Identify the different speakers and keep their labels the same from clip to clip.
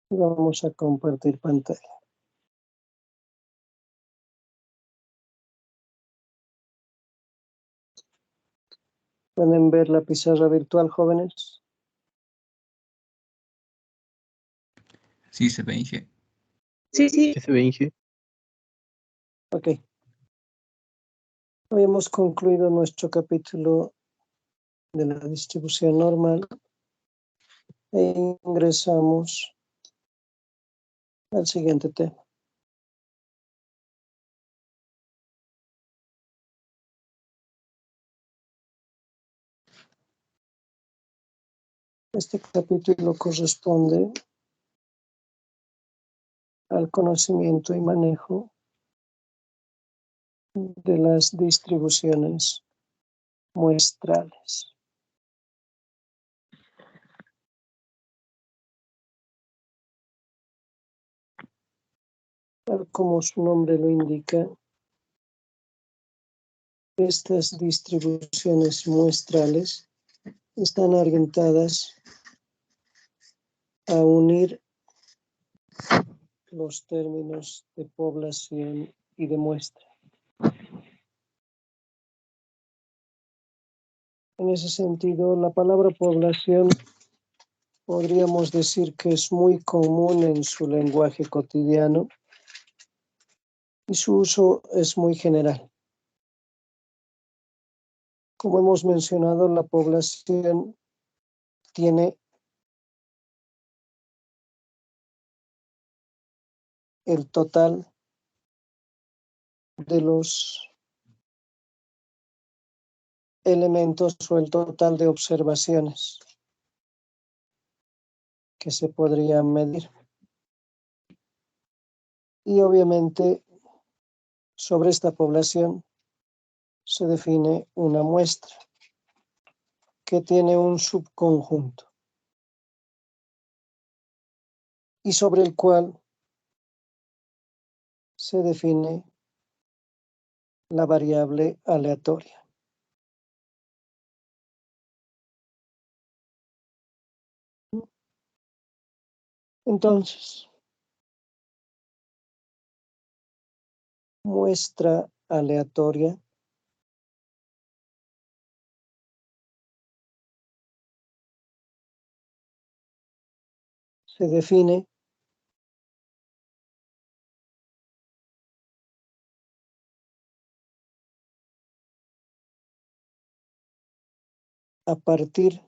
Speaker 1: Vamos a compartir pantalla. ¿Pueden ver la pizarra virtual, jóvenes?
Speaker 2: Sí, se ve, Inge.
Speaker 3: Sí, sí.
Speaker 4: ¿Qué se ve, Inge?
Speaker 1: Ok. Hoy hemos concluido nuestro capítulo de la distribución normal e ingresamos al siguiente tema. Este capítulo corresponde al conocimiento y manejo de las distribuciones muestrales. Tal como su nombre lo indica, estas distribuciones muestrales están orientadas a unir los términos de población y de muestra. En ese sentido, la palabra población podríamos decir que es muy común en su lenguaje cotidiano y su uso es muy general. Como hemos mencionado, la población tiene el total de los elementos o el total de observaciones que se podrían medir. Y obviamente sobre esta población se define una muestra que tiene un subconjunto y sobre el cual se define la variable aleatoria. Entonces, muestra aleatoria se define a partir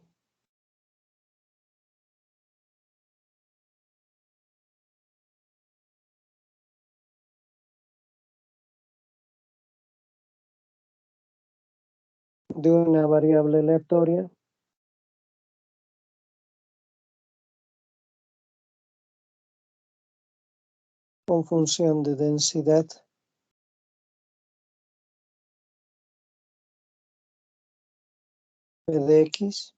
Speaker 1: de una variable aleatoria con función de densidad P de X,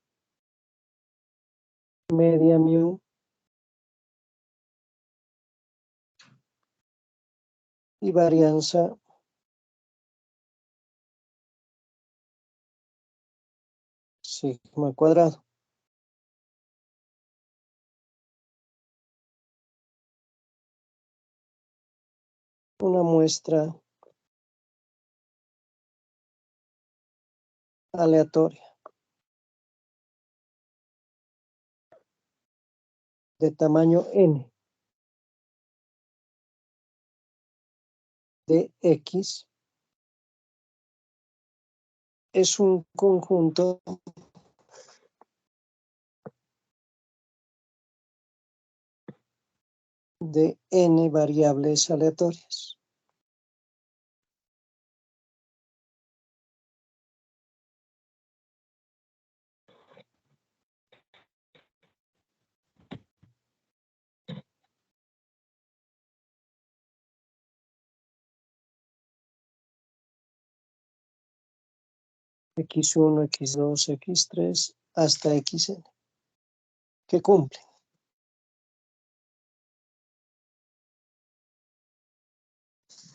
Speaker 1: media mu y varianza sigma cuadrado. Una muestra aleatoria de tamaño n de X es un conjunto de n variables aleatorias. X1, X2, X3 hasta Xn, que cumplen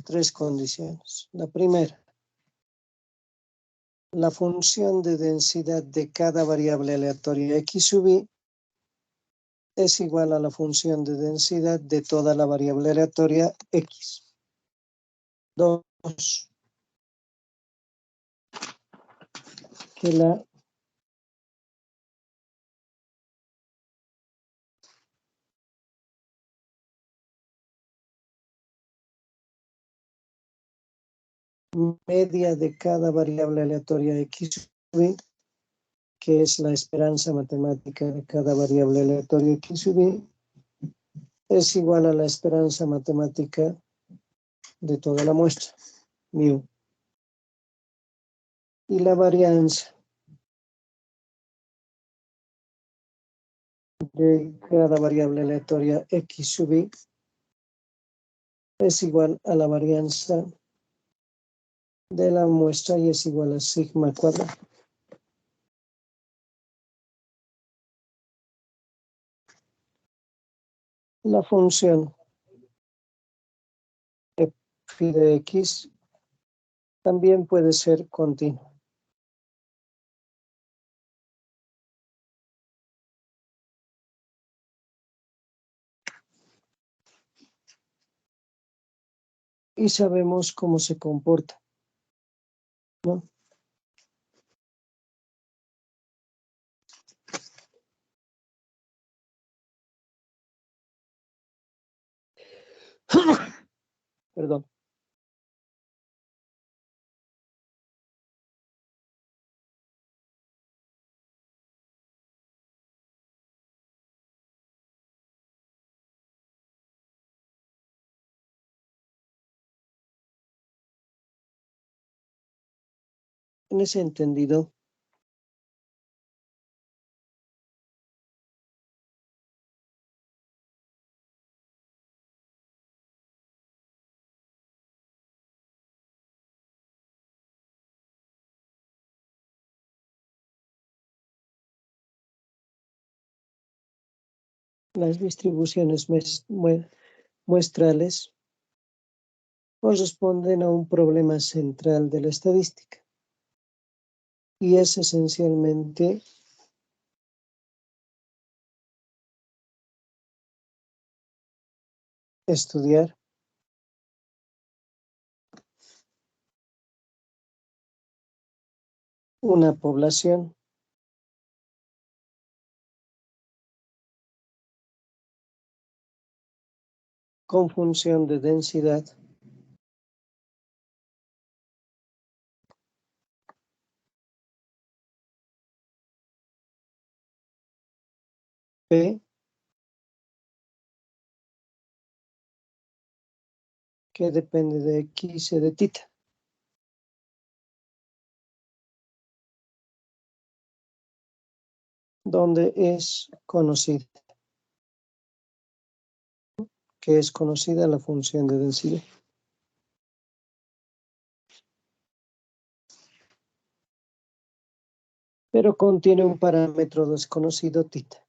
Speaker 1: tres condiciones. La primera, la función de densidad de cada variable aleatoria X sub i es igual a la función de densidad de toda la variable aleatoria X. 2. Que la media de cada variable aleatoria X, que es la esperanza matemática de cada variable aleatoria X, es igual a la esperanza matemática de toda la muestra, mu. Y la varianza de cada variable aleatoria X sub I es igual a la varianza de la muestra y es igual a sigma cuadrado. La función phi de X también puede ser continua. Y sabemos cómo se comporta, ¿no? Perdón. En ese entendido, las distribuciones muestrales corresponden a un problema central de la estadística y es esencialmente estudiar una población con función de densidad P que depende de X y de tita, donde es conocida, que es conocida la función de densidad. Pero contiene un parámetro desconocido tita.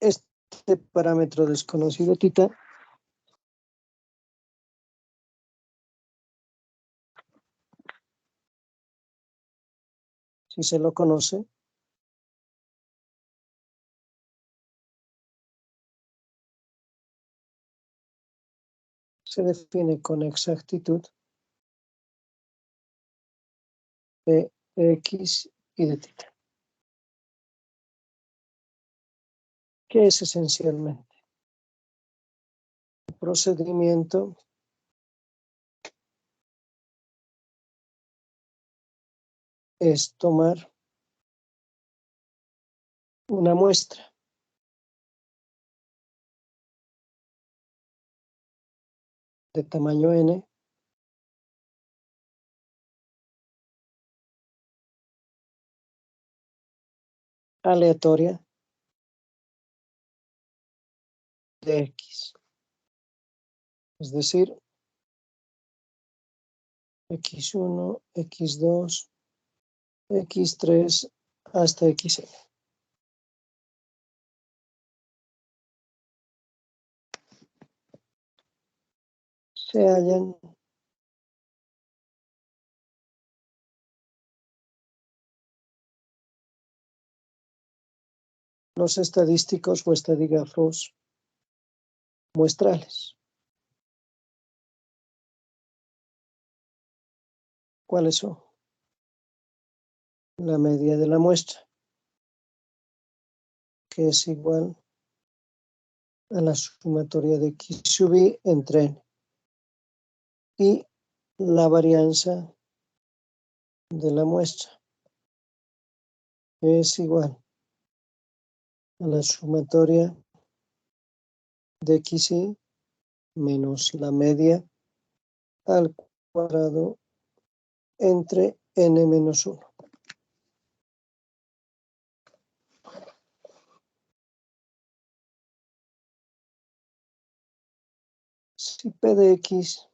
Speaker 1: Este parámetro desconocido tita si se lo conoce, se define con exactitud de X y de tita, que es esencialmente el procedimiento es tomar una muestra de tamaño n aleatoria de X. Es decir, X1, X2, X3 hasta Xn. Se hallan los estadísticos o estadígrafos muestrales. ¿Cuáles son? La media de la muestra, que es igual a la sumatoria de X sub I entre N, y la varianza de la muestra, que es igual a la sumatoria de xi menos la media al cuadrado entre n menos 1. Si P de X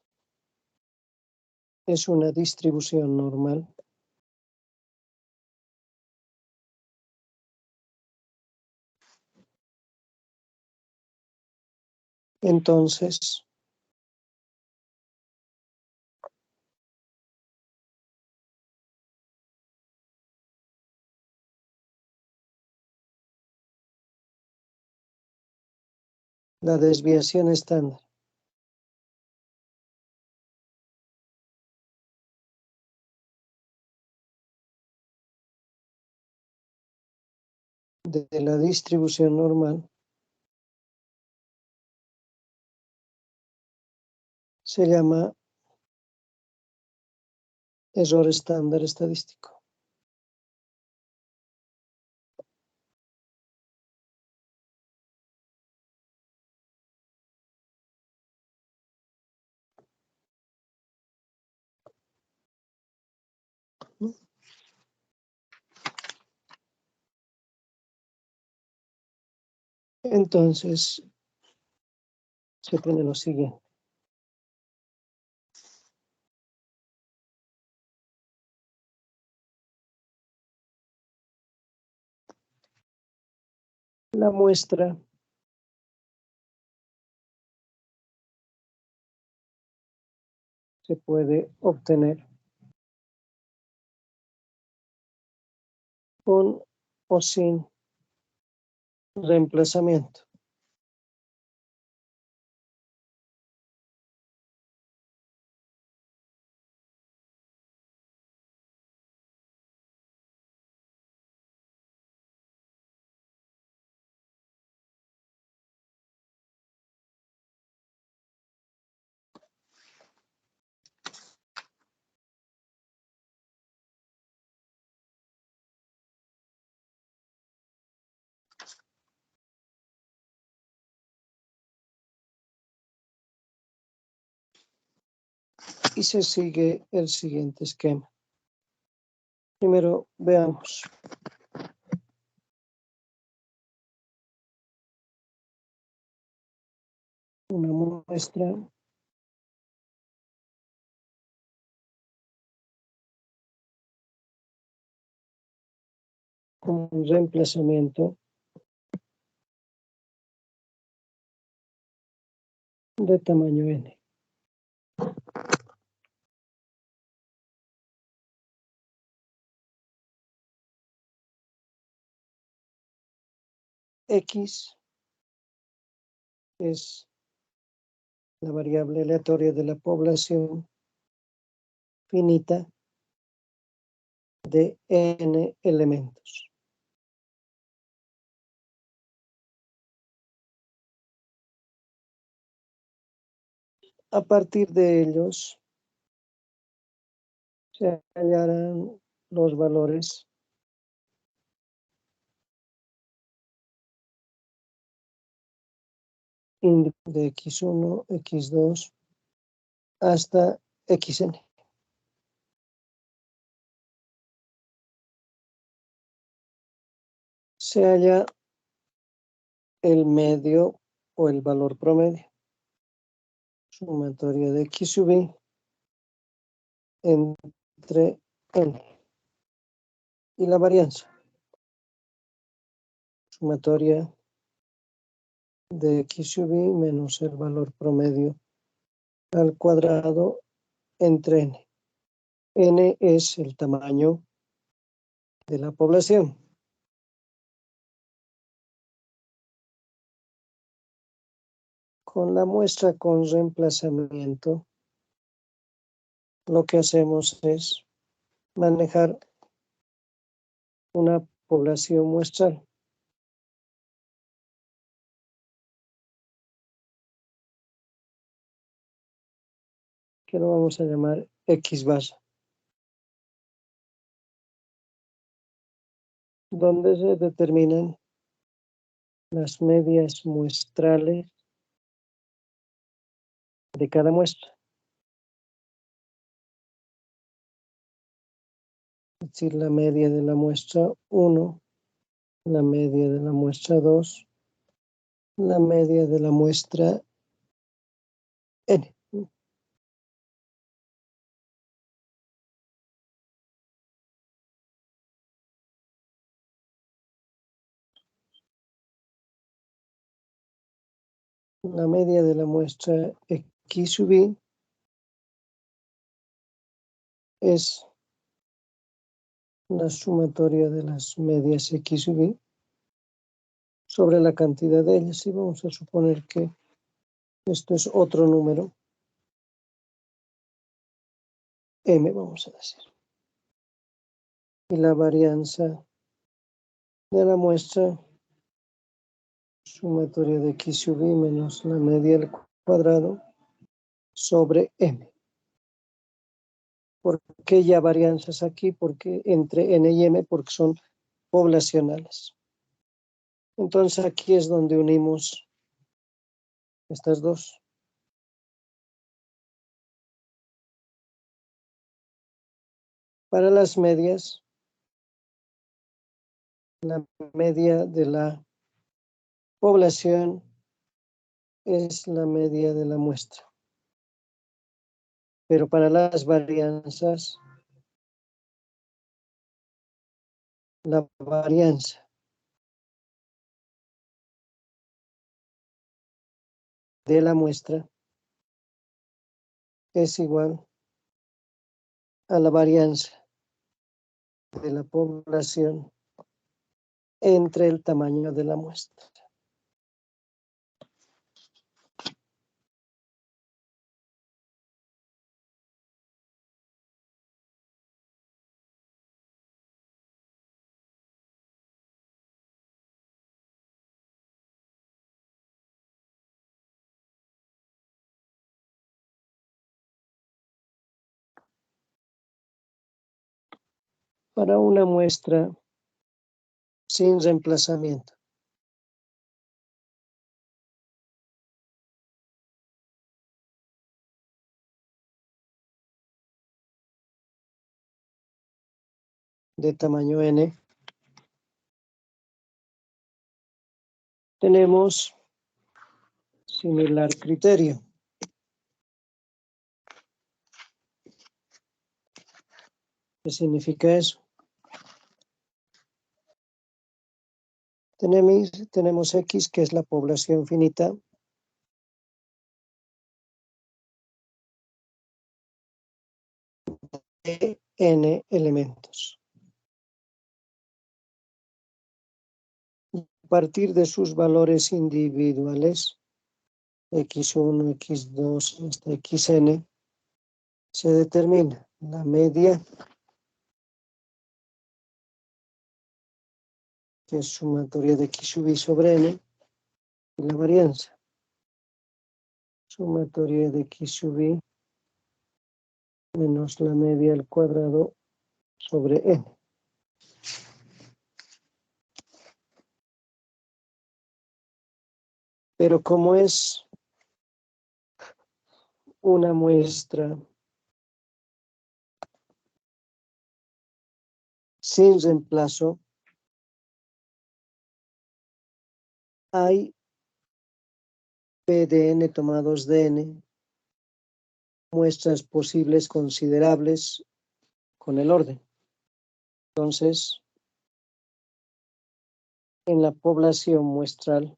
Speaker 1: es una distribución normal, entonces la desviación estándar de la distribución normal se llama error estándar estadístico. Entonces se tiene lo siguiente. La muestra se puede obtener con o sin reemplazamiento. Y se sigue el siguiente esquema. Primero veamos una muestra con reemplazamiento de tamaño n. X es la variable aleatoria de la población finita de n elementos. A partir de ellos se hallarán los valores de x1, x2 hasta xn. Se halla el medio o el valor promedio. Sumatoria de X sub I entre N. Y la varianza. Sumatoria de X sub I menos el valor promedio al cuadrado entre N. N es el tamaño de la población. Con la muestra con reemplazamiento, lo que hacemos es manejar una población muestral. Que lo vamos a llamar X bar, donde se determinan las medias muestrales de cada muestra. Es decir, la media de la muestra 1, la media de la muestra 2, la media de la muestra N. La media de la muestra X sub I es la sumatoria de las medias X sub I sobre la cantidad de ellas. Y vamos a suponer que esto es otro número, M, vamos a decir. Y la varianza de la muestra, sumatoria de X sub I menos la media al cuadrado sobre M. ¿Por qué ya varianzas aquí? Porque entre N y M, porque son poblacionales. Entonces aquí es donde unimos estas dos. Para las medias, la media de la población es la media de la muestra. Pero para las varianzas, la varianza de la muestra es igual a la varianza de la población entre el tamaño de la muestra. Para una muestra sin reemplazamiento, de tamaño N, tenemos similar criterio. ¿Qué significa eso? Tenemos X, que es la población finita, de N elementos. A partir de sus valores individuales, X1, X2, hasta Xn, se determina la media, que es sumatoria de X sub I sobre N, y la varianza, sumatoria de X sub I menos la media al cuadrado sobre N. Pero como es una muestra sin reemplazo, hay P de n tomados de n, muestras posibles considerables con el orden. Entonces, en la población muestral,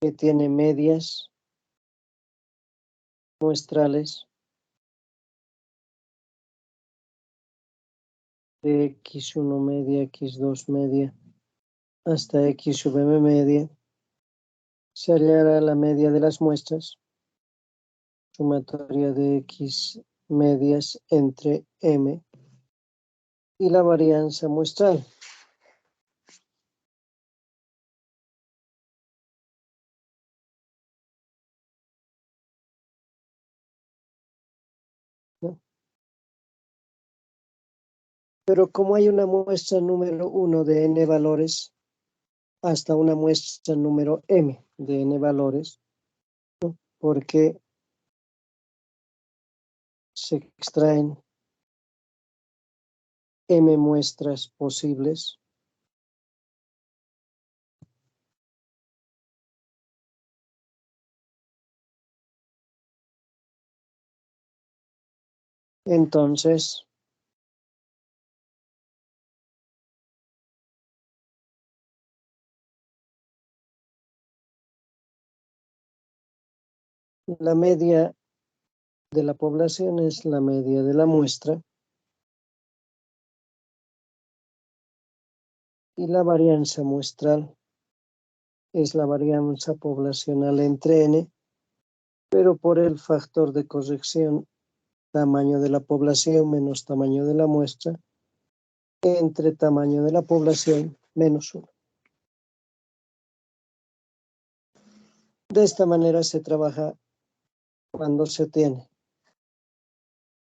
Speaker 1: que tiene medias muestrales de x1 media, x2 media, hasta x sub m media, se hallará la media de las muestras, sumatoria de x medias entre m y la varianza muestral. ¿No? Pero como hay una muestra número 1 de n valores hasta una muestra número m de n valores, ¿no? Porque se extraen m muestras posibles, entonces la media de la población es la media de la muestra y la varianza muestral es la varianza poblacional entre n, pero por el factor de corrección tamaño de la población menos tamaño de la muestra entre tamaño de la población menos 1. De esta manera se trabaja cuando se tiene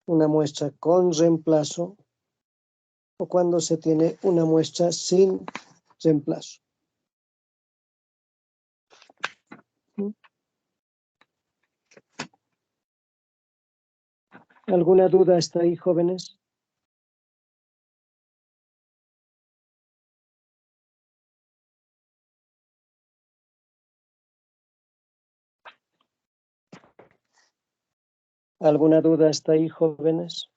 Speaker 1: una muestra con reemplazo o cuando se tiene una muestra sin reemplazo. ¿Alguna duda hasta ahí, jóvenes? ¿Alguna duda hasta ahí, jóvenes?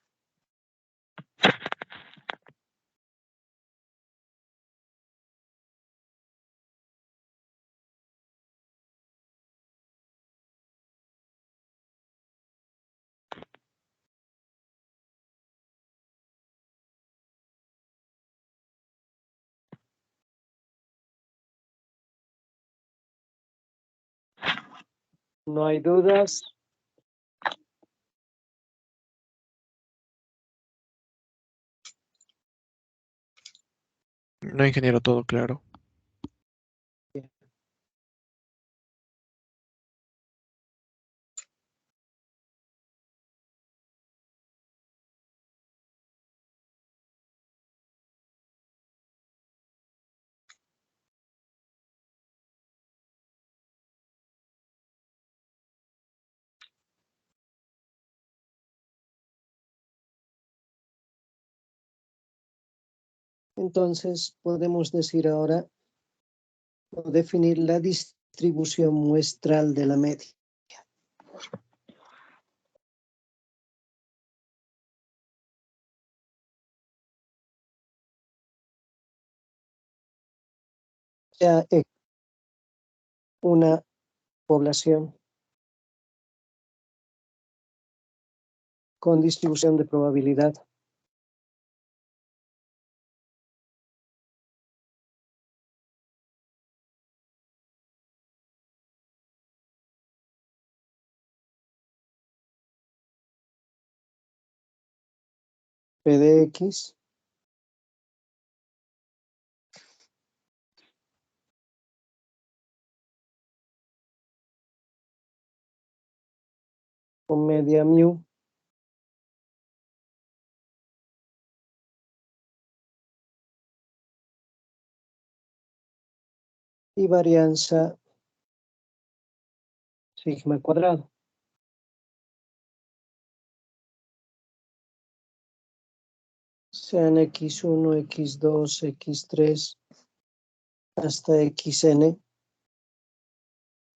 Speaker 1: ¿No hay dudas?
Speaker 3: No, ingeniero, todo claro.
Speaker 1: Entonces podemos decir ahora o definir la distribución muestral de la media. Sea una población con distribución de probabilidad P de X con media mu y varianza sigma cuadrado. Sean X1, X2, X3 hasta xn,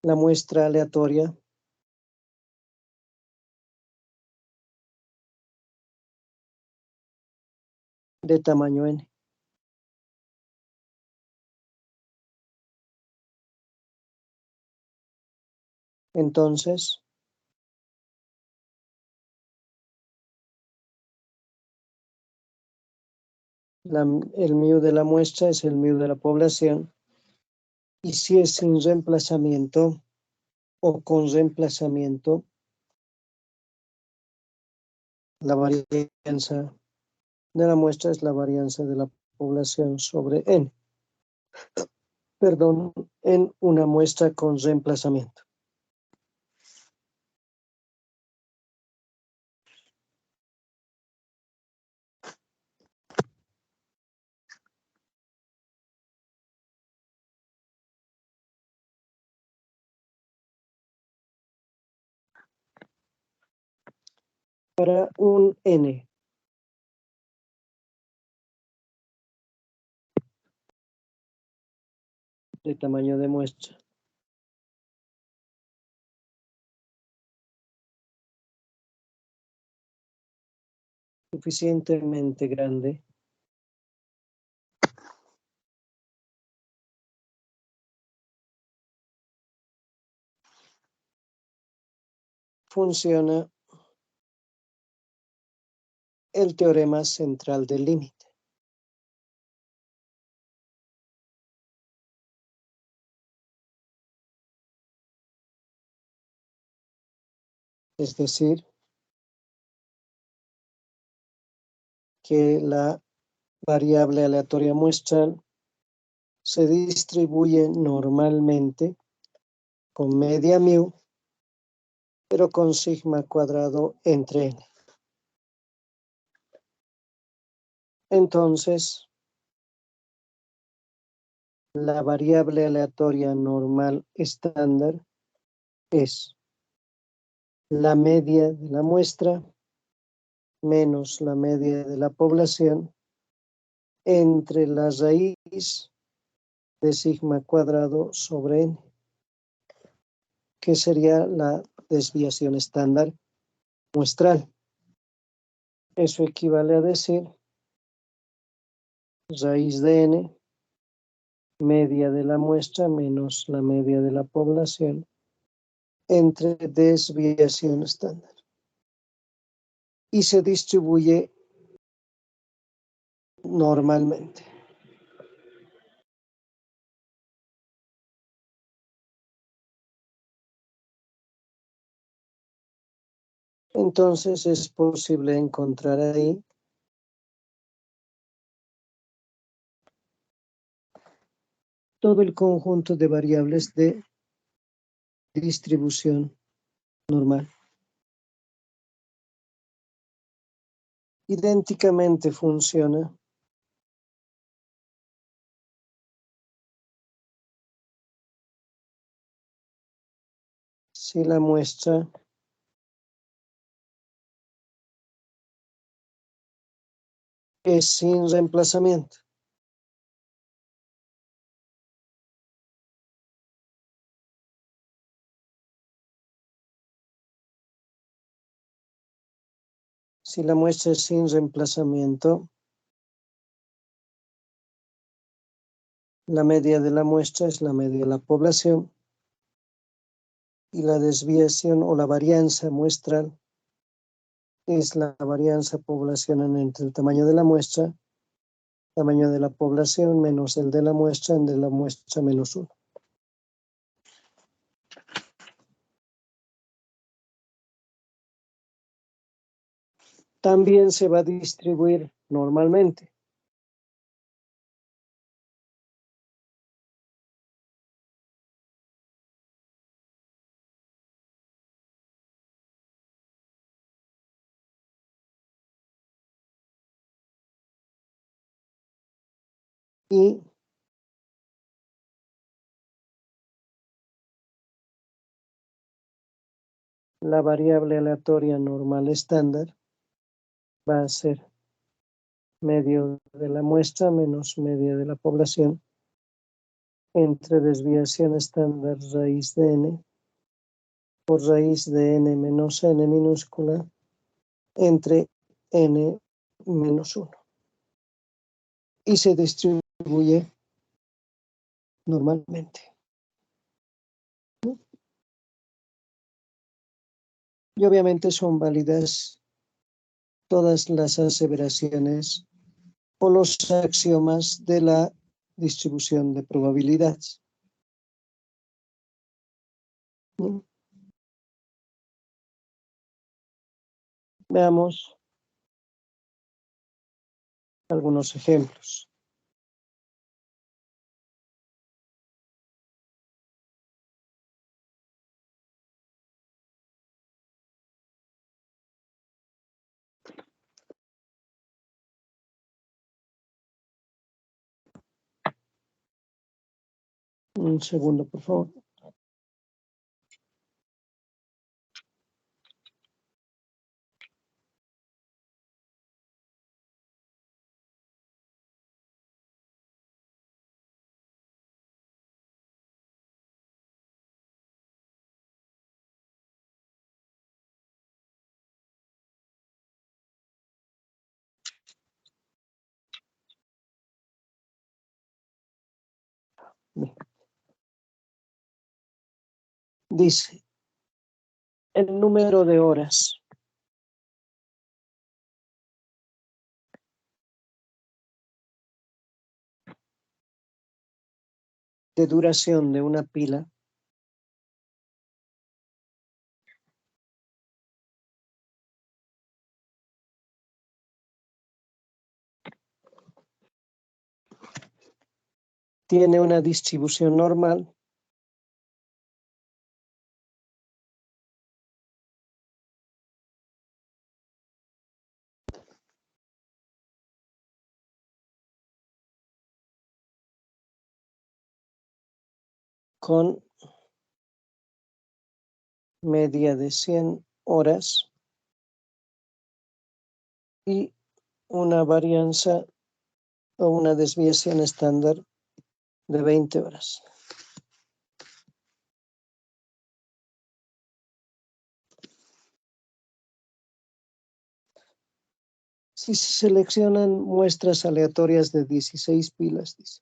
Speaker 1: la muestra aleatoria de tamaño n. Entonces, el mu de la muestra es el mu de la población, y si es sin reemplazamiento o con reemplazamiento, la varianza de la muestra es la varianza de la población sobre n. Perdón, en una muestra con reemplazamiento. Para un n de tamaño de muestra suficientemente grande, funciona el teorema central del límite. Es decir, que la variable aleatoria muestral se distribuye normalmente con media mu, pero con sigma cuadrado entre n. Entonces, la variable aleatoria normal estándar es la media de la muestra menos la media de la población entre la raíz de sigma cuadrado sobre n, que sería la desviación estándar muestral. Eso equivale a decir raíz de n, media de la muestra menos la media de la población entre desviación estándar. Y se distribuye normalmente. Entonces es posible encontrar ahí todo el conjunto de variables de distribución normal. Idénticamente funciona si la muestra es sin reemplazamiento. Si la muestra es sin reemplazamiento, la media de la muestra es la media de la población y la desviación o la varianza muestral es la varianza poblacional entre el tamaño de la muestra, tamaño de la población menos el de la muestra menos 1. También se va a distribuir normalmente. Y la variable aleatoria normal estándar va a ser medio de la muestra menos media de la población entre desviación estándar raíz de n por raíz de n menos n minúscula entre n menos 1. Y se distribuye normalmente. Y obviamente son válidas todas las aseveraciones o los axiomas de la distribución de probabilidades. Veamos algunos ejemplos. Un segundo, por favor. Dice, el número de horas de duración de una pila tiene una distribución normal con media de 100 horas y una varianza o una desviación estándar de 20 horas. Si se seleccionan muestras aleatorias de 16 pilas, dice.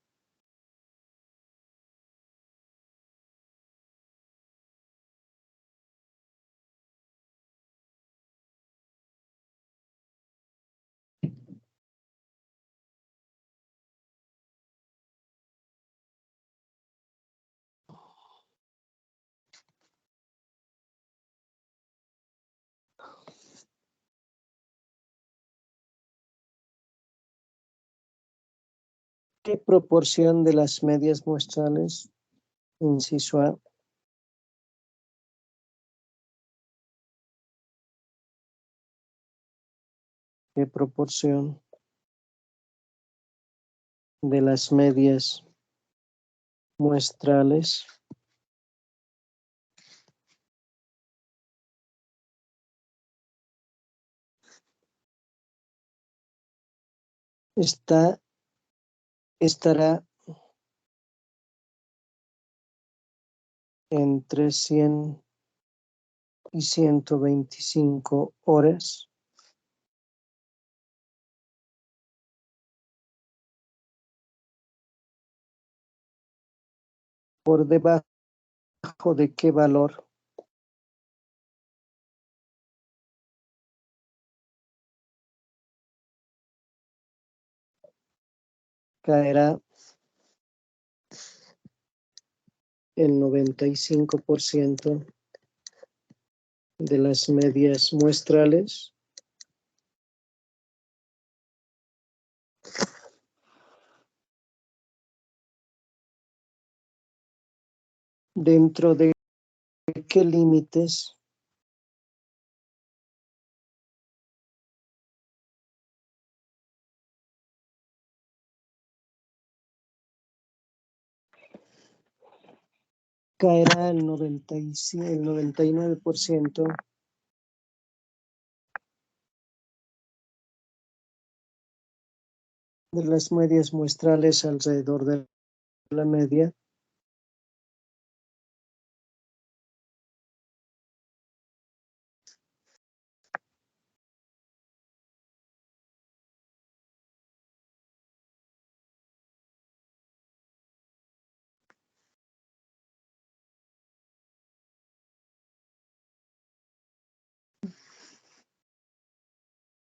Speaker 1: ¿Qué proporción de las medias muestrales, inciso A, qué proporción de las medias muestrales estará entre 100 y 125 horas por debajo de qué valor caerá el 95% de las medias muestrales dentro de qué límites caerá el 99% de las medias muestrales alrededor de la media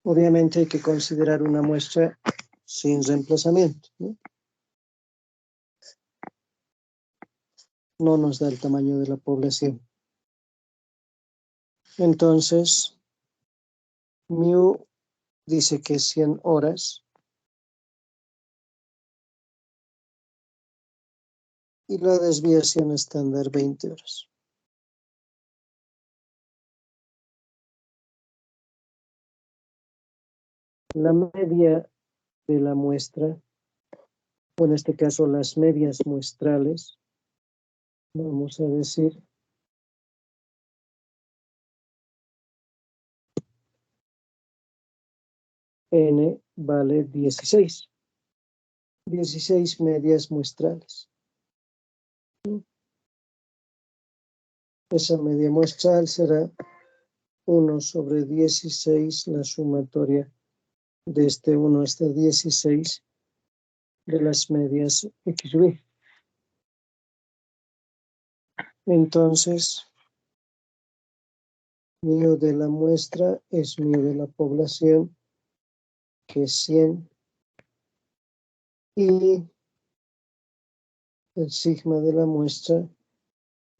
Speaker 1: Obviamente hay que considerar una muestra sin reemplazamiento, ¿no? No nos da el tamaño de la población. Entonces, mu dice que es 100 horas. Y la desviación estándar 20 horas. La media de la muestra, o en este caso las medias muestrales, vamos a decir n vale 16. 16 medias muestrales. Esa media muestral será 1 sobre 16, la sumatoria de este 1 hasta 16 de las medias XB. Entonces, mu de la muestra es mu de la población, que es 100, y el sigma de la muestra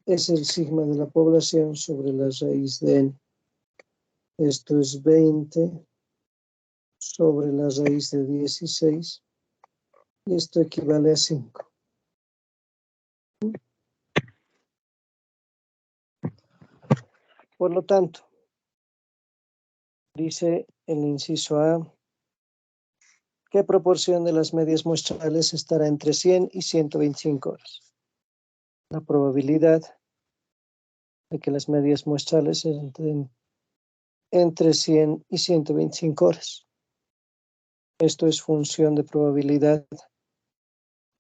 Speaker 1: es el sigma de la población sobre la raíz de n. Esto es 20 sobre la raíz de 16, y esto equivale a 5. Por lo tanto, dice el inciso A, ¿qué proporción de las medias muestrales estará entre 100 y 125 horas? La probabilidad de que las medias muestrales estén entre 100 y 125 horas. Esto es función de probabilidad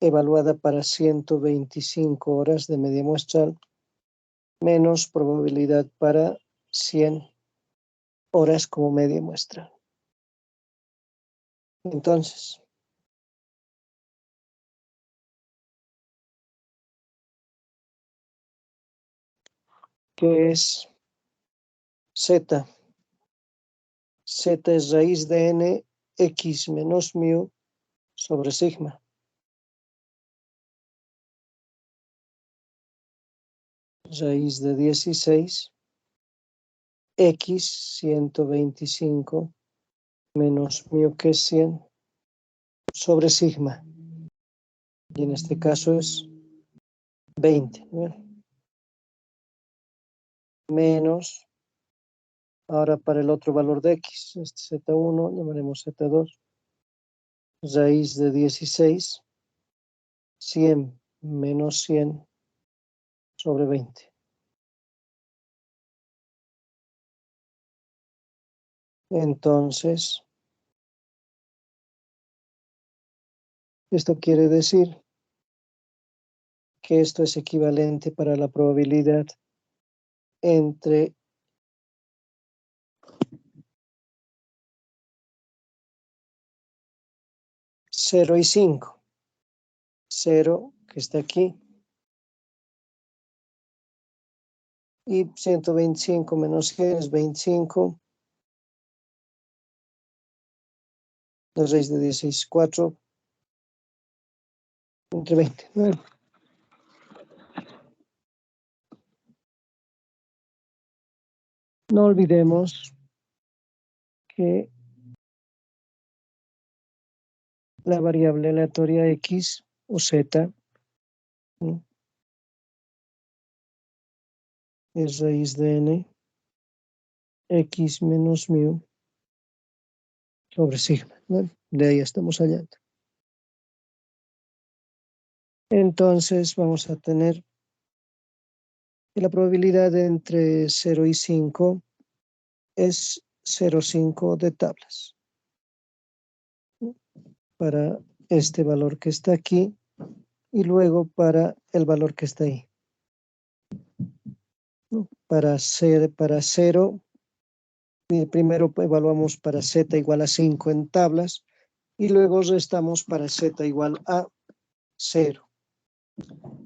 Speaker 1: evaluada para 125 horas de media muestral, menos probabilidad para 100 horas como media muestral. Entonces, ¿qué es Z? Z es raíz de n x menos mu sobre sigma. Raíz de 16, x 125 menos mu, que es 100, sobre sigma. Y en este caso es 20, ¿no? Menos, ahora para el otro valor de x, este Z1, llamaremos Z2, raíz de 16, 100 menos 100 sobre 20. Entonces, esto quiere decir que esto es equivalente para la probabilidad entre 0 y 5. 0, que está aquí, y 125 menos 100 es 25. La raíz de 16, 4, entre 20. Bueno. No olvidemos que la variable aleatoria x o z, ¿no?, es raíz de n x menos mu sobre sigma. Bueno, de ahí estamos hallando. Entonces vamos a tener que la probabilidad entre 0 y 5 es 0,5 de tablas. Para este valor que está aquí y luego para el valor que está ahí. ¿No? Para 0, primero evaluamos para z igual a 5 en tablas y luego restamos para z igual a 0.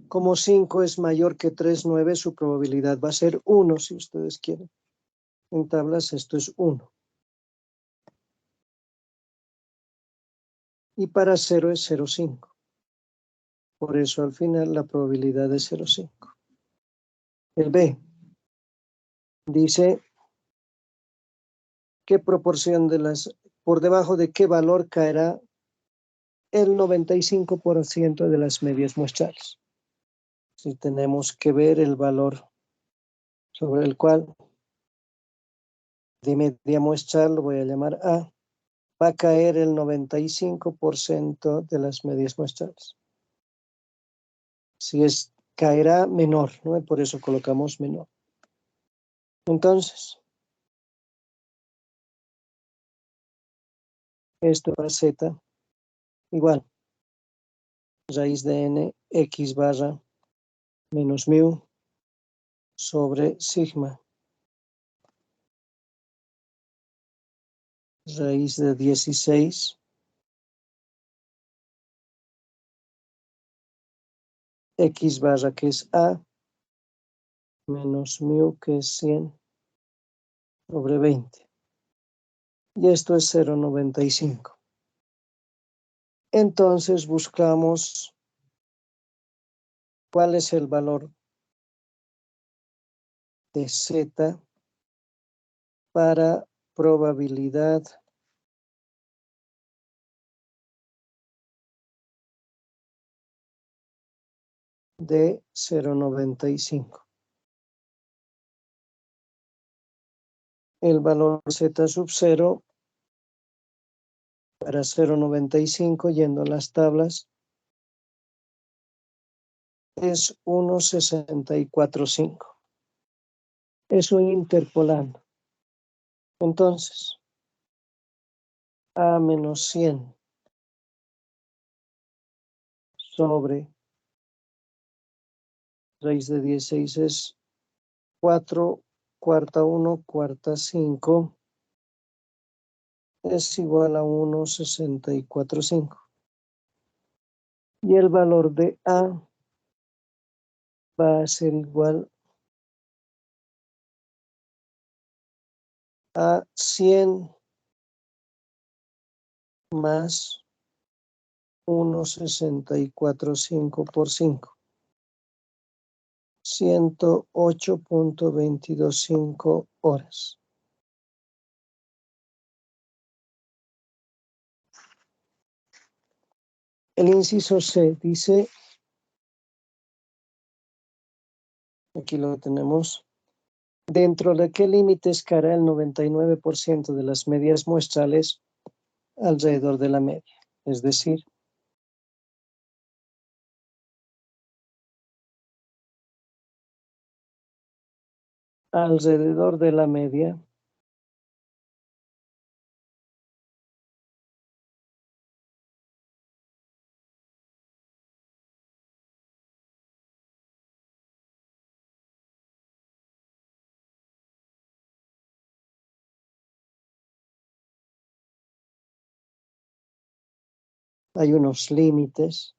Speaker 1: Como 5 es mayor que 3,9, su probabilidad va a ser 1, si ustedes quieren. En tablas esto es 1. y para 0 es 0,5. Por eso al final la probabilidad es 0,5. El B dice qué proporción por debajo de qué valor caerá el 95% de las medias muestrales. Si tenemos que ver el valor sobre el cual de media muestral lo voy a llamar A, va a caer el 95% de las medias muestrales. Si caerá menor, ¿no? Por eso colocamos menor. Entonces, esto para Z igual raíz de n x barra menos mu sobre sigma raíz de 16 x barra que es A menos mu que es 100 sobre 20. Y esto es 0,95. Entonces buscamos cuál es el valor de Z para probabilidad de 0,95. El valor Z sub 0 para 0,95 yendo a las tablas es 1,645. Eso interpolando. Entonces, A menos 100 sobre raíz de 16 es 4 cuarta 1 cuarta 5 es igual a 1,645. Y el valor de A va a ser igual a 100 más 1,645 por 5. 108.225 horas. El inciso C dice, aquí lo tenemos, dentro de qué límites caerá el 99% de las medias muestrales alrededor de la media. Es decir, alrededor de la media hay unos límites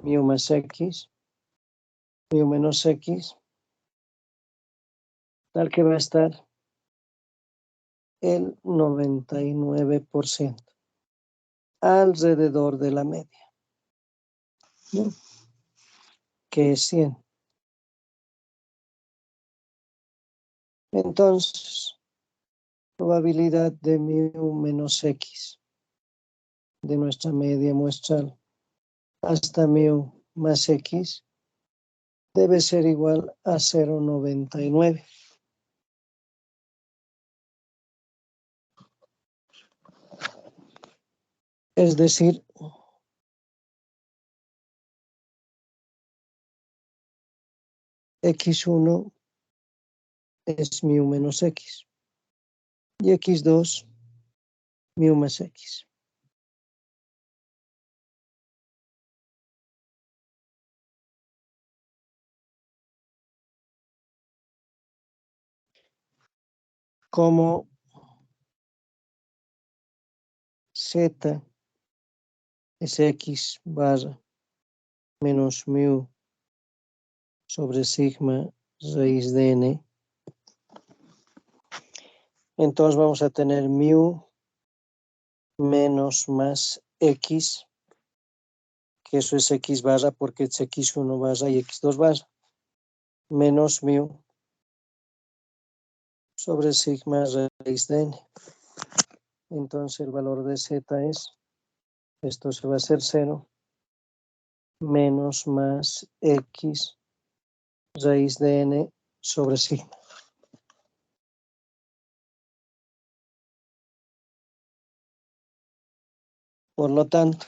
Speaker 1: mu más x, mu menos x, tal que va a estar el 99% alrededor de la media, ¿no? Que es 100. Entonces, probabilidad de mu menos x de nuestra media muestral hasta mu más x debe ser igual a 0,99. Es decir, x1 es mu menos x y x2 mu más x. Como z es x barra menos mu sobre sigma raíz de n. Entonces vamos a tener mu menos más x, que eso es x barra porque es x1 barra y x2 barra, menos mu sobre sigma raíz de n. Entonces el valor de z es, esto se va a hacer 0, menos más x raíz de n sobre sigma. Por lo tanto,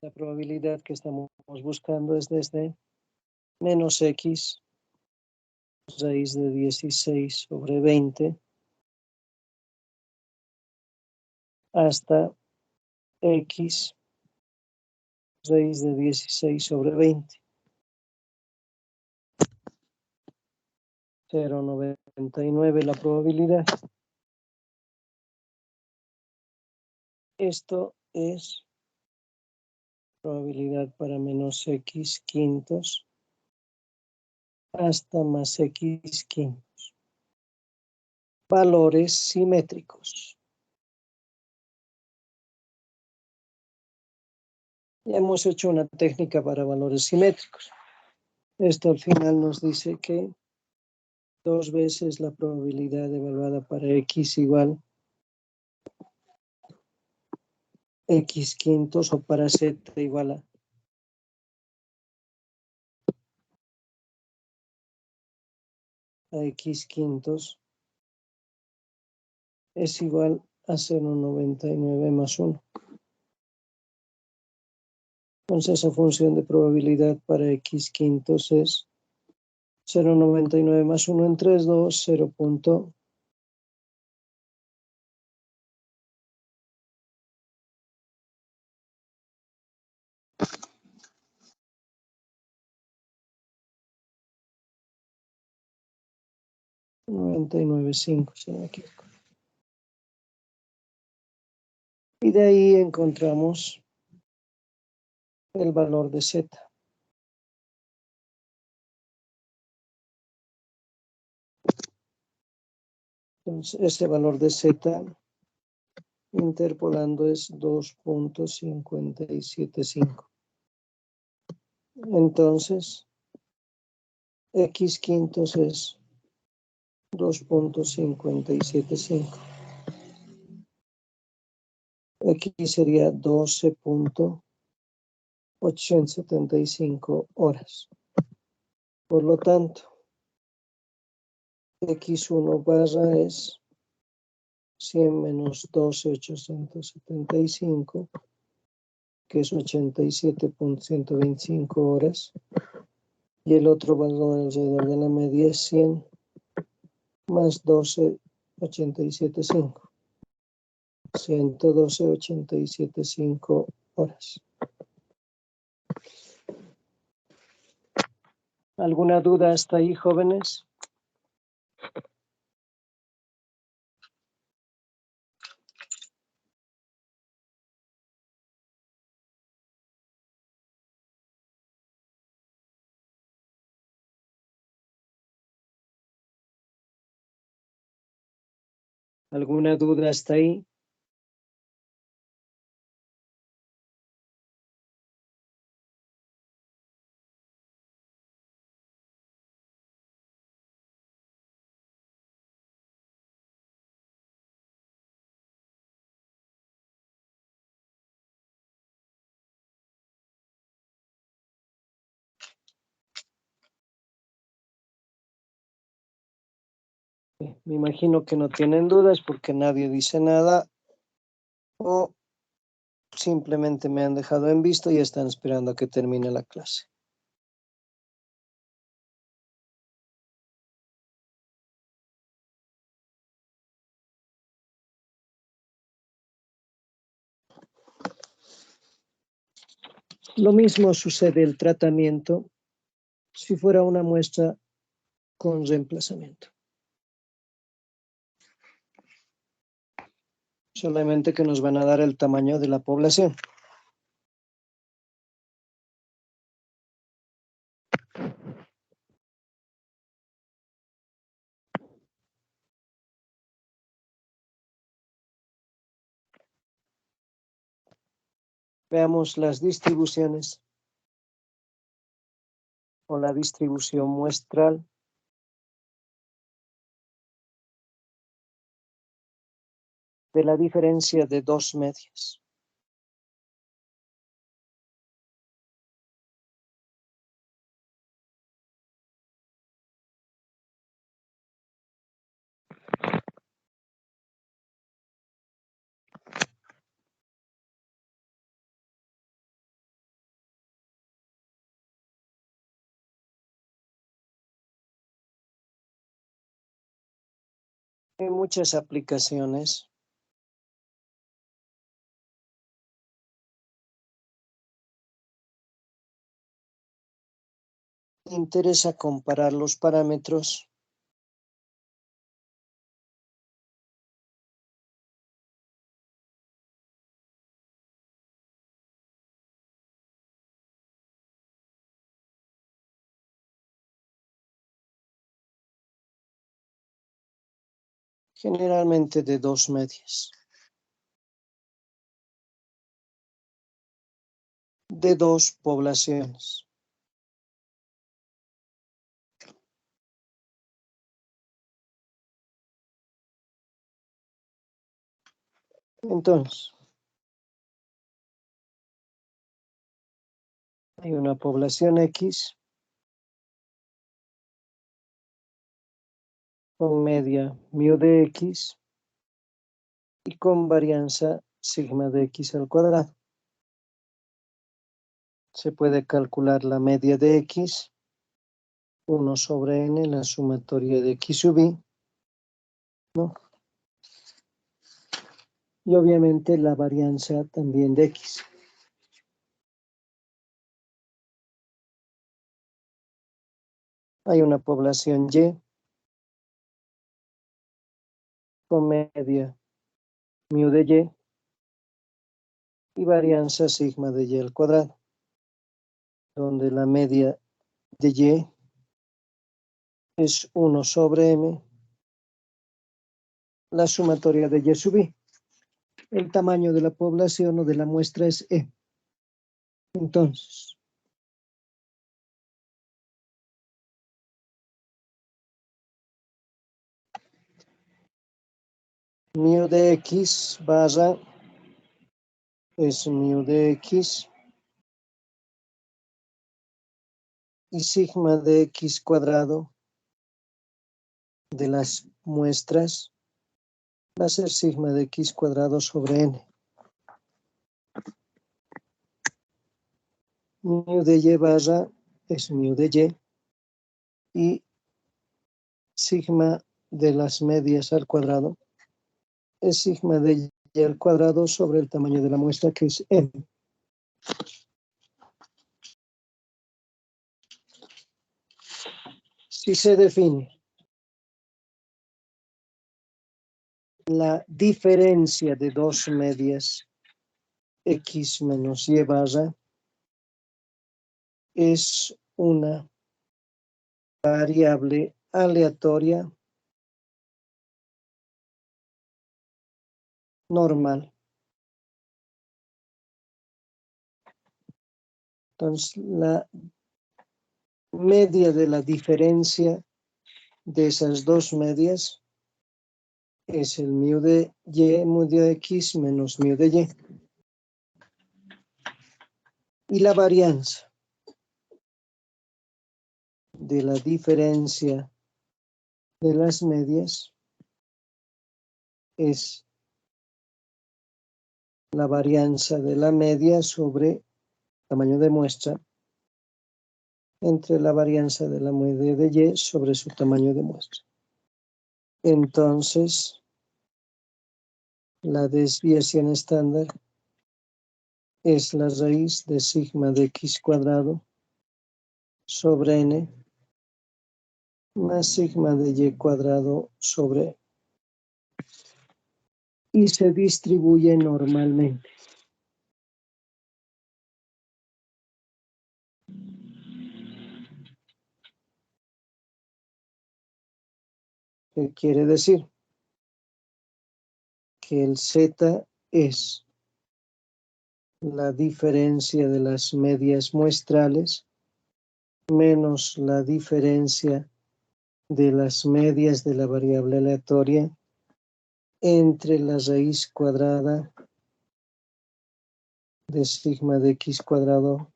Speaker 1: la probabilidad que estamos buscando es desde menos x raíz de 16 sobre 20 hasta x raíz de 16 sobre 20. 0,99 la probabilidad. Esto es probabilidad para menos x quintos hasta más x quintos. Valores simétricos. Ya hemos hecho una técnica para valores simétricos. Esto al final nos dice que 2 veces la probabilidad evaluada para x igual x quintos o para z igual a x quintos es igual a 0,99 más 1. Entonces esa función de probabilidad para x quintos es 0,99 más 1 entre 2, 0.99. Si no me equivoco. Y de ahí encontramos el valor de z. Entonces ese valor de z interpolando es 2.575. Entonces x quintos es 2.575. X sería 12.875 horas. Por lo tanto, x1 barra es 100 menos 12.875, que es 87.125 horas. Y el otro valor alrededor de la media es 100 más 12.875. 112.875 horas. ¿Alguna duda hasta ahí, jóvenes? ¿Alguna duda hasta ahí? Me imagino que no tienen dudas porque nadie dice nada o simplemente me han dejado en visto y están esperando a que termine la clase. Lo mismo sucede el tratamiento si fuera una muestra con reemplazamiento. Solamente que nos van a dar el tamaño de la población. Veamos las distribuciones o la distribución muestral de la diferencia de dos medias. Hay muchas aplicaciones. Interesa comparar los parámetros generalmente de dos medias, de dos poblaciones. Entonces, hay una población X con media mu de X y con varianza sigma de X al cuadrado. Se puede calcular la media de X, 1 sobre n, la sumatoria de X sub i, ¿no? Y obviamente la varianza también de X. Hay una población Y con media mu de y varianza sigma de Y al cuadrado, donde la media de Y es 1 sobre m, la sumatoria de Y sub i. El tamaño de la población o de la muestra es E. Entonces, mu de X barra es mu de X y sigma de X cuadrado de las muestras va a ser sigma de X cuadrado sobre n. Mu de Y barra es mu de Y sigma de las medias al cuadrado es sigma de Y al cuadrado sobre el tamaño de la muestra, que es n. Si se define la diferencia de dos medias X menos Y barra es una variable aleatoria normal. Entonces, la media de la diferencia de esas dos medias es el mu de Y, mu de X menos mu de Y. Y la varianza de la diferencia de las medias es la varianza de la media sobre tamaño de muestra entre la varianza de la media de Y sobre su tamaño de muestra. Entonces, la desviación estándar es la raíz de sigma de X cuadrado sobre n más sigma de Y cuadrado sobre y se distribuye normalmente. ¿Qué quiere decir? Que el Z es la diferencia de las medias muestrales menos la diferencia de las medias de la variable aleatoria entre la raíz cuadrada de sigma de x cuadrado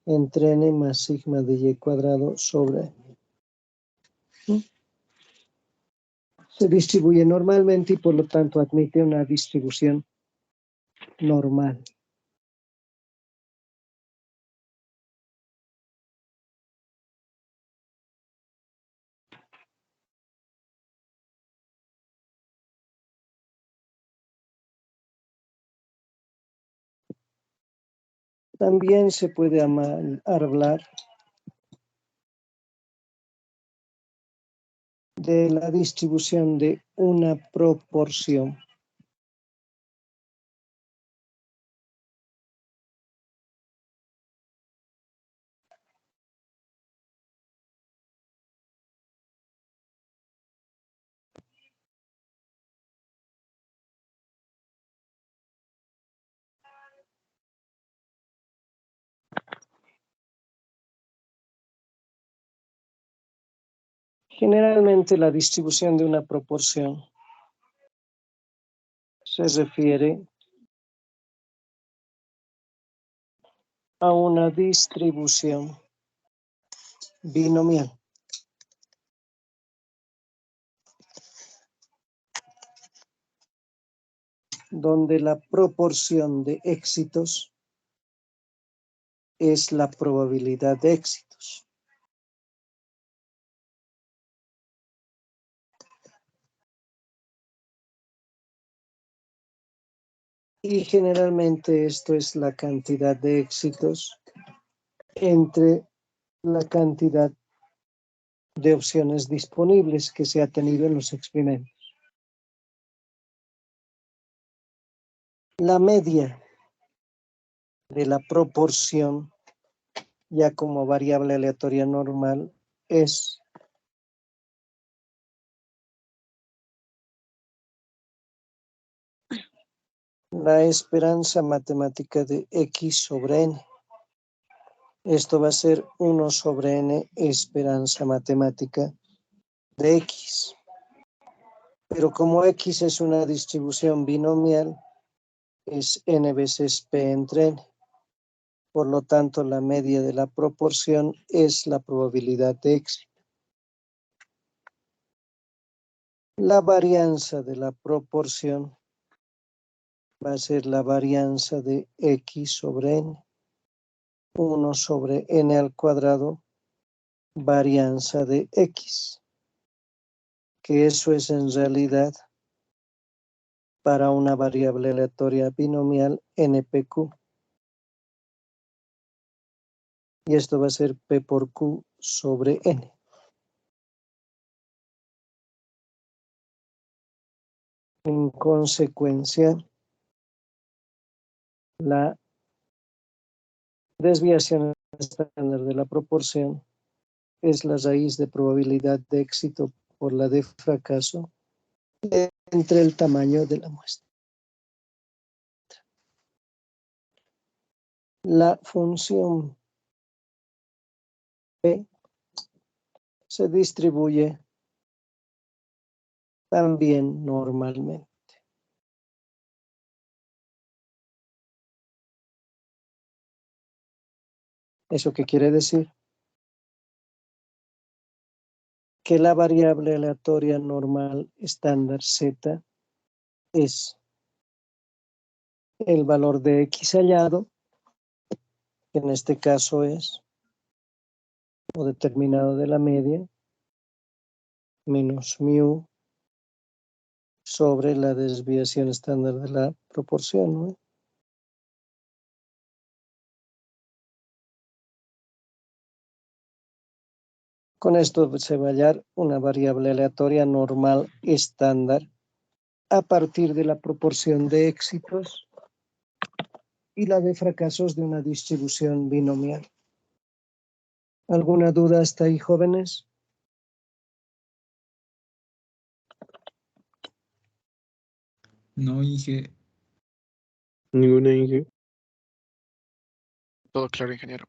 Speaker 1: entre n más sigma de y cuadrado sobre. Se distribuye normalmente y por lo tanto admite una distribución normal. También se puede hablar de la distribución de una proporción. Generalmente la distribución de una proporción se refiere a una distribución binomial. Donde la proporción de éxitos es la probabilidad de éxitos. Y generalmente esto es la cantidad de éxitos entre la cantidad de opciones disponibles que se ha tenido en los experimentos. La media de la proporción, ya como variable aleatoria normal, es la esperanza matemática de x sobre n. Esto va a ser 1 sobre n esperanza matemática de x. Pero como x es una distribución binomial, es n veces p entre n. Por lo tanto, la media de la proporción es la probabilidad de éxito. La varianza de la proporción va a ser la varianza de x sobre n. 1 sobre n al cuadrado, varianza de x. Que eso es en realidad para una variable aleatoria binomial NPQ. Y esto va a ser P por Q sobre N. En consecuencia, la desviación estándar de la proporción es la raíz de probabilidad de éxito por la de fracaso entre el tamaño de la muestra. La función P se distribuye también normalmente. ¿Eso qué quiere decir? Que la variable aleatoria normal estándar Z es el valor de X hallado, que en este caso es o determinado de la media, menos mu sobre la desviación estándar de la proporción, ¿no? Con esto se va a hallar una variable aleatoria normal estándar a partir de la proporción de éxitos y la de fracasos de una distribución binomial. ¿Alguna duda hasta ahí, jóvenes?
Speaker 2: No, Inge.
Speaker 3: Ninguna Inge. Todo claro, ingeniero.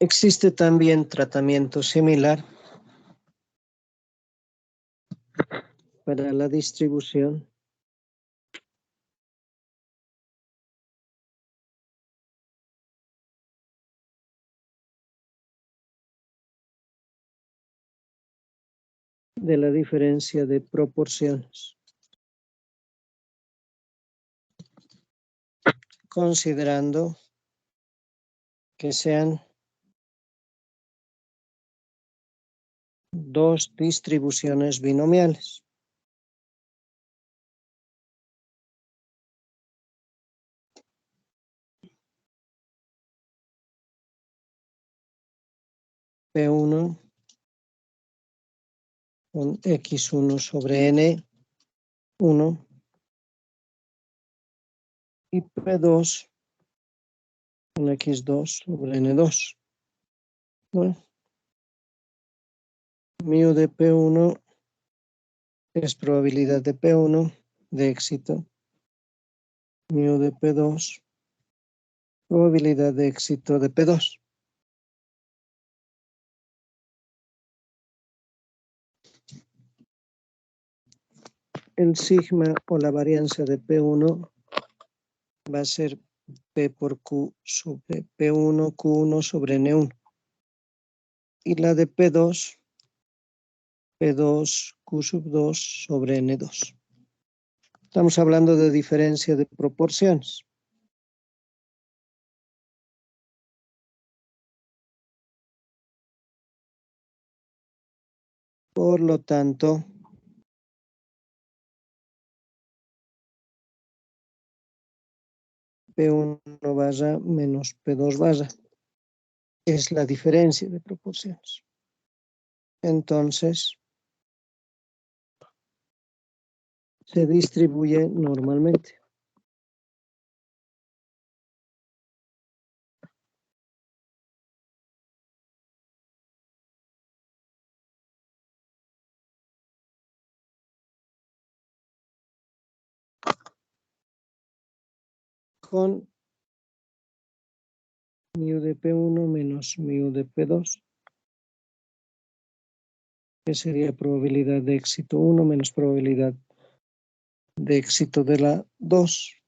Speaker 1: Existe también tratamiento similar para la distribución de la diferencia de proporciones, considerando que sean dos distribuciones binomiales. P1 con X1 sobre N1 y P2 con X2 sobre N2. Bueno, mu de P1 es probabilidad de P1 de éxito. Mu de P2, probabilidad de éxito de P2. El sigma o la varianza de P1 va a ser P por Q sobre P1, Q1 sobre N1. Y la de P2, P2, Q sub 2 sobre N2. Estamos hablando de diferencia de proporciones. Por lo tanto, P1 barra menos P2 barra es la diferencia de proporciones. Entonces, se distribuye normalmente. Con mu de P1 menos mu de P2, que sería probabilidad de éxito 1 menos probabilidad de éxito de la 2.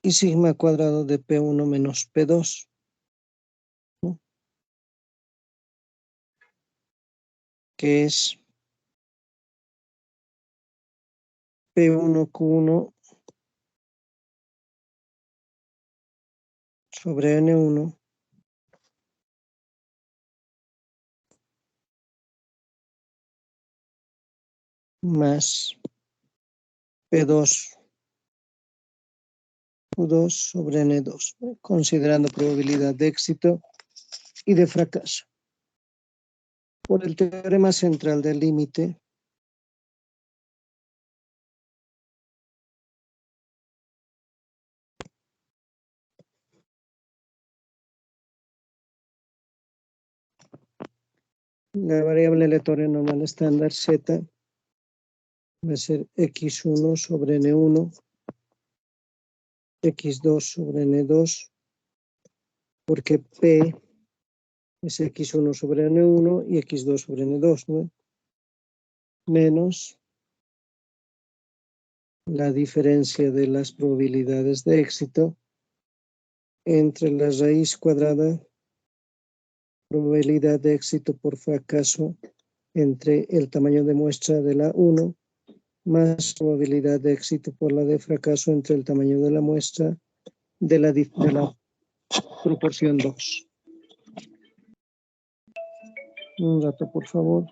Speaker 1: y sigma cuadrado de P1 menos P2, ¿no? Que es P1Q1 sobre N1 más P2 Q2 sobre N2, ¿no? Considerando probabilidad de éxito y de fracaso. Por el teorema central del límite, la variable aleatoria normal estándar Z va a ser X1 sobre N1, X2 sobre N2, porque P es X1 sobre N1 y X2 sobre N2, ¿no? Menos la diferencia de las probabilidades de éxito entre la raíz cuadrada, probabilidad de éxito por fracaso, entre el tamaño de muestra de la 1, más probabilidad de éxito por la de fracaso entre el tamaño de la muestra de la proporción 2. Un dato, por favor.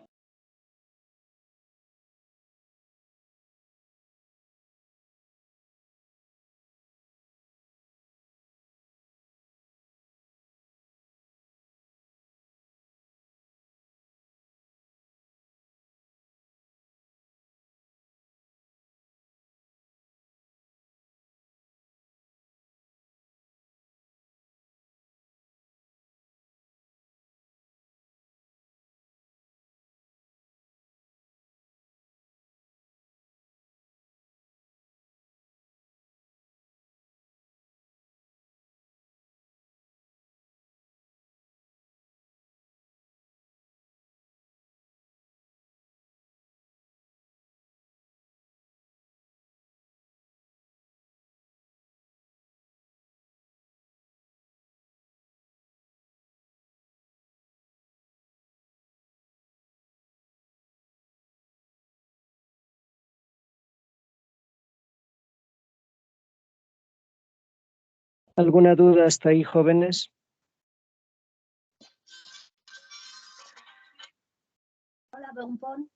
Speaker 1: ¿Alguna duda hasta ahí, jóvenes?
Speaker 3: Hola, Bonpon.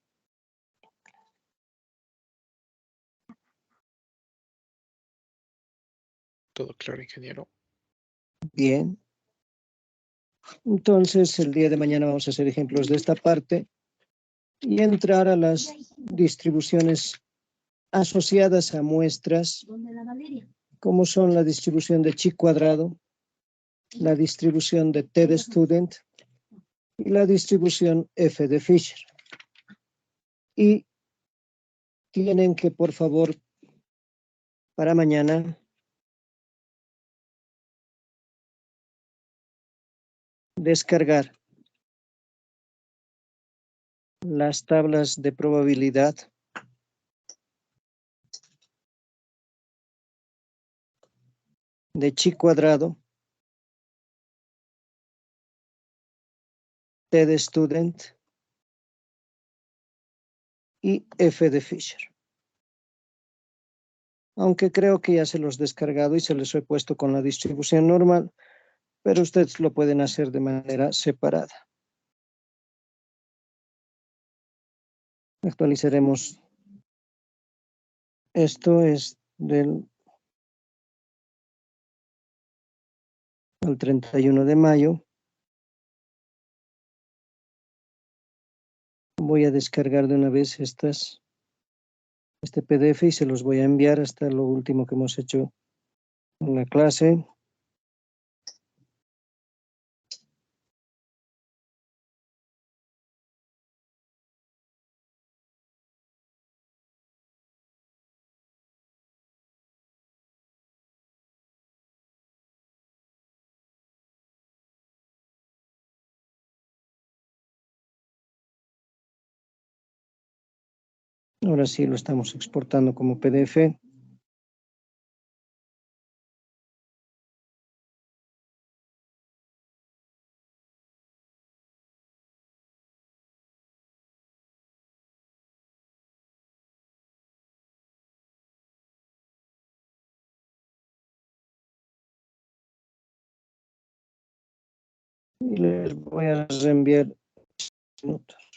Speaker 4: Todo claro, ingeniero.
Speaker 1: Bien. Entonces, el día de mañana vamos a hacer ejemplos de esta parte y entrar a las distribuciones asociadas a muestras,
Speaker 3: ¿Dónde la Valeria?
Speaker 1: como son la distribución de chi cuadrado, la distribución de T de student y la distribución F de Fisher. Y tienen que, por favor, para mañana, descargar las tablas de probabilidad de chi cuadrado, T de student y F de Fisher. Aunque creo que ya se los he descargado y se los he puesto con la distribución normal, pero ustedes lo pueden hacer de manera separada. Actualizaremos. Esto es del al 31 de mayo. Voy a descargar de una vez este PDF y se los voy a enviar hasta lo último que hemos hecho en la clase. Ahora sí lo estamos exportando como PDF. y les voy a reenviar minutos.